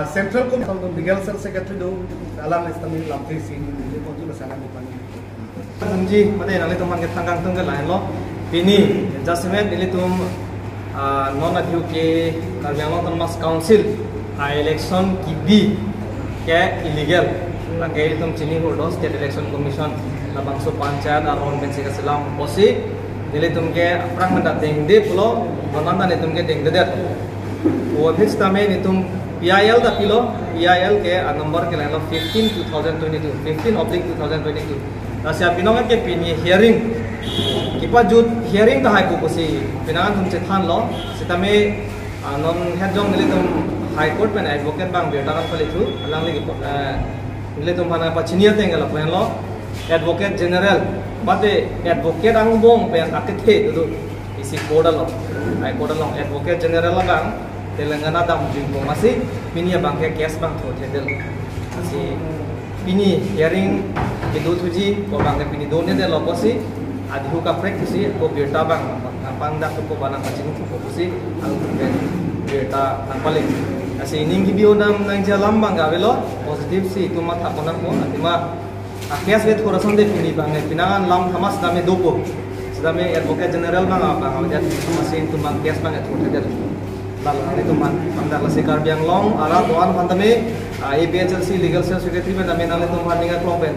Central Commission Legal Secretary do alam istami lampi sini dia pun tu sana di mana. Tunji mana yang itu mana tanggang tunggal lain lo. Ini adjustment ini tu non adhiu ke Karbiang Autonomous Council election kibi ke illegal. Lagi itu cini holders State Election Commission labang so panchayat aron bensi keselam posi. Jadi tu ke perang mendatang de pulo nonton itu ke deng deder. Office tamen itu PIL dah pilo PIL ke number ke lain lo 15/2022 Nasi pinongan ke pini hearing kipa jut hearing dah hai kukusi pinangan tum cethan lo sitame non hedjong nili tum high court pen advocate bang betakan pali tu alang lagi nili tum mana apa senior tenggal lo pen lo advocate general bate advocate ang bong pen akethe tu isi koda lo high court lo advocate general bang Telangana dam jingko masih pini bang ke case bang tu jedel masih pini hearing itu tuji ko bang ke pini done de lo posi adhu ka practice ko beta bang pangda ko bana kacing ko posi ang beta napale masih ini gibi onam nang jalam bang gavelo positive si itu mat apona ko atima akhias ve thora sonde pini bang pinangan lam thamas dame dopo sedame advocate general bang apa jadi masih itu bang case bang itu jedel lalu itu mandar lasi Karbiang long arah tuan pantame APHLC legal sales secretary ben ame nale tum handinga klong pen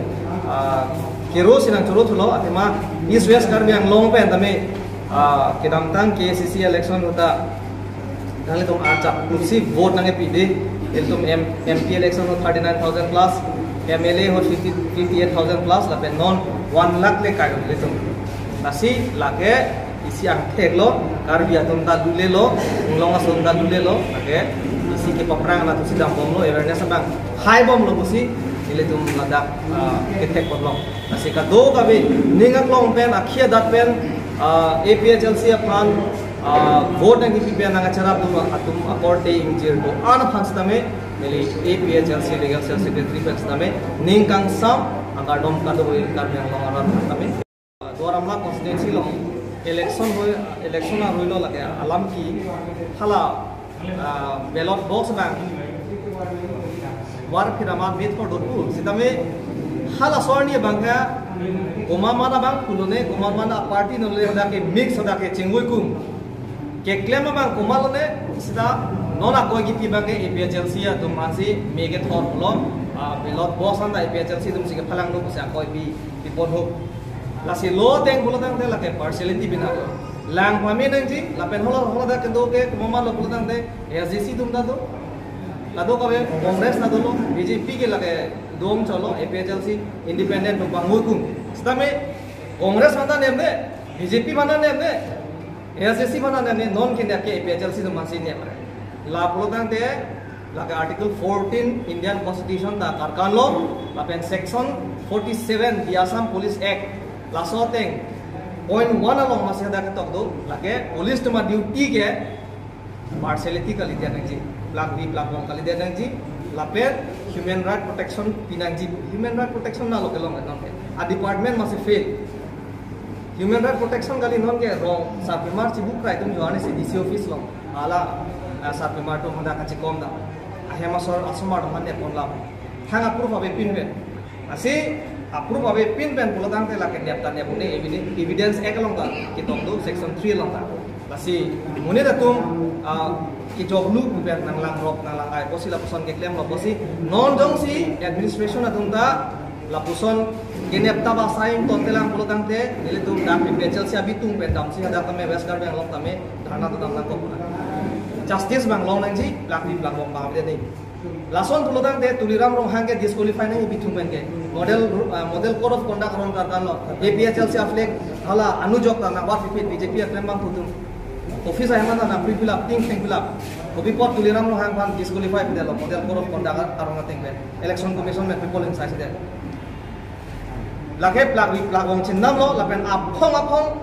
kero sinang choro thulo atima East West Karbiang long pen tame kidam tang KCC election hota nale tum acap kursi vote nange pide tum MP election ho 39,000 plus MLA ho 58,000 plus la pen non 1 lakh le kai le tum nasi lage isi ang lo Karbi atum ta dule lo nglong asun ta dule lo ake isi ke paprang na tu sidang bom lo awareness bang high bom lo busi ile tum ladak ketek potlo nasi ka do ka be ninga klong pen akhia dat pen APHLC aphan vote nang ki pen nang achara tu atum akorte injir do an phans tame meli APHLC legal sales secretary phans tame ningkang sam akadom ka do Karbi long aran tame doramla constituency lo election ar hoilo lage alam ki hala ballot box bang war phiramat met for dotu sitame hala sorniya bangka goma mana bang kulone goma mana party nole hada ke mix hada ke chingoi kum ke claim bang goma lone sida nona koi gi bangke APHLC ya tum masi mege thor lo ballot box anda APHLC tum sike phalang no kusa koi bi pon ho lasi lo teng bulutang te lake partiality bina lang pami nang ji lapen hola da kendo ke mama lo bulutang te SJC tum da do lado ka be congress na do lo BJP ke lake dom cholo APHLC independent tum bangu kum stame congress manda nemne BJP manda nemne SJC manda nemne non ke ke APHLC tum masi ne la bulutang te lake article 14 Indian constitution da karkan lo lapen section 47 di Assam Police Act lasoteng point 1 along masih ada ketok do lage police tuma duty ke partiality kali dia nangji plug bong kali dia nangji lapet human right protection pinangji human right protection na lokelong non ke a department masih fail human right protection kali non ke wrong sapimar cibuk kai tum joane se DC office long ala sapimar to handa kachi kom da ahema sor asumar manne ponla hang approve abe pinbe asi approve abe pin pen pulatang te lake nyaptan ya pune evidence ekalong ta kitong do section 3 long ta lasi mune da tum ki job lu pen nang lang rop nang lang ai posi la puson ke claim lo posi non dong si administration atum ta la puson genyapta ba sain ton telang pulatang te ile tum da PPHL si abitung pen dam si hada tame west Karbiang long tame dhana to dam lang ko justice bang long nang ji lak bong ba de nei lason pulatang te tuliram rong hangke disqualify nai bitung pen ke model code of conduct ron karkan lo APHLC aflek hala anujok ta na wat fit BJP atrembang putum office ay mana na pre-fill up ting fill up kopi pot tuliram lo hang ban disqualify de lo model code of conduct arong ting ben election commission met people inside de lake plak wong chinnam lo lapen aphong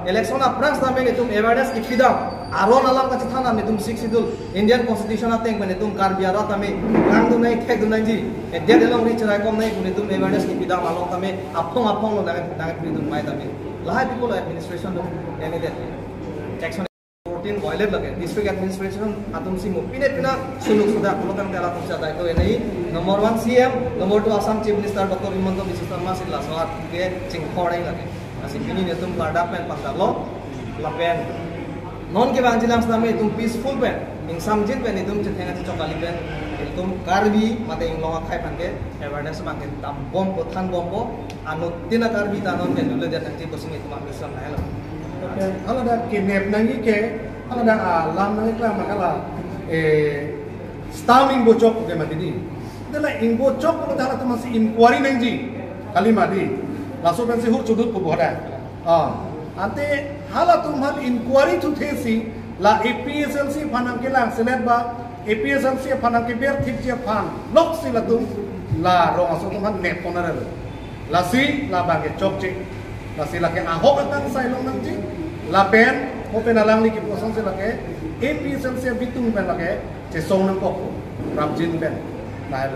election aprangs na men itum awareness ikidam aron alam ka chithana nitum siksidul Indian constitution ateng ben itum Karbiara tame lang du nai khek du nai ji de delong ri chrai kom nai itum awareness ikidam along tame aphong lo dang pridum mai tame lahai people administration do any that action 14 violate lage district administration atum si mupine pina suluk suda kulokan tela tum sa dai to enei number 1 CM number 2 Assam Chief Minister Dr. Himanta Biswa Sarma sila sawat ke ching khorei lage asi pini ne tum karda pen pandalo lapen non ke bang jilang stame tum peaceful pen ing samjin pen itum chenga chokali pen itum karbi mate ing longa khai panke awareness panke tam bom po than bom po anu tina karbi tanon pen dule dia nanti posing itu mak bisa naik lah. Kalau ada kidnap nangi ke, kalau ada alam nangi kela makala starming bocok ke mati di. Adalah in bocok kalau dah tu masih inquiry nangi kalimat di. Langsung pensi hur sudut kubohda. Ante hala tu mal inquiry tu thesi la APSLC panang kelang senet ba APSLC panang ke ber thik je pan lok sila tu la rong aso tu mal net ponara la si la bage chok cik la sila ke ahok atang sai long nang cik la pen ho pen alang li ki posong sila ke APSLC bitung pen la ke che song nang kok rap jin pen la